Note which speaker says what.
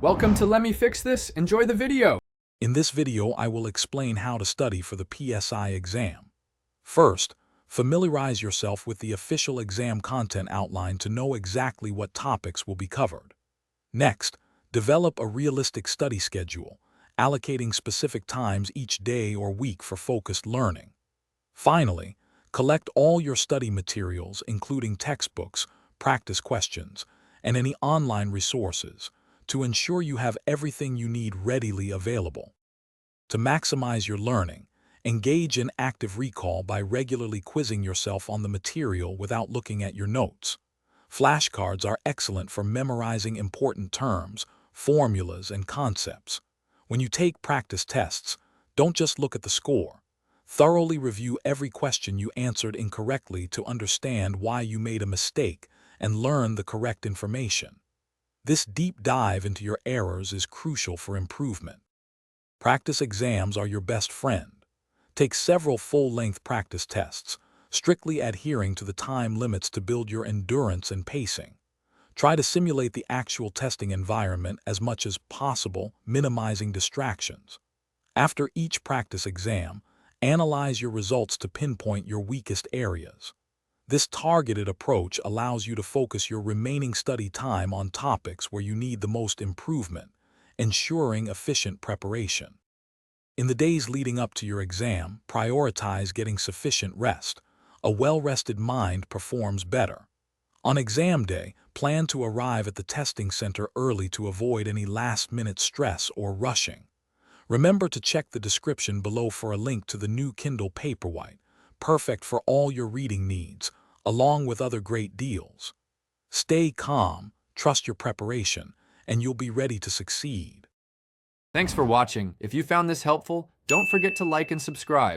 Speaker 1: Welcome to Let Me Fix This. Enjoy the video.
Speaker 2: In this video, I will explain how to study for the PSI exam. First, familiarize yourself with the official exam content outline to know exactly what topics will be covered. Next, develop a realistic study schedule, allocating specific times each day or week for focused learning. Finally, collect all your study materials, including textbooks, practice questions, and any online resources, to ensure you have everything you need readily available. To maximize your learning, engage in active recall by regularly quizzing yourself on the material without looking at your notes. Flashcards are excellent for memorizing important terms, formulas, and concepts. When you take practice tests, don't just look at the score. Thoroughly review every question you answered incorrectly to understand why you made a mistake and learn the correct information. This deep dive into your errors is crucial for improvement. Practice exams are your best friend. Take several full-length practice tests, strictly adhering to the time limits to build your endurance and pacing. Try to simulate the actual testing environment as much as possible, minimizing distractions. After each practice exam, analyze your results to pinpoint your weakest areas. This targeted approach allows you to focus your remaining study time on topics where you need the most improvement, ensuring efficient preparation. In the days leading up to your exam, prioritize getting sufficient rest. A well-rested mind performs better. On exam day, plan to arrive at the testing center early to avoid any last-minute stress or rushing. Remember to check the description below for a link to the new Kindle Paperwhite, perfect for all your reading needs, along with other great deals. Stay calm, trust your preparation, and you'll be ready to succeed.
Speaker 1: Thanks for watching. If you found this helpful, don't forget to like and subscribe.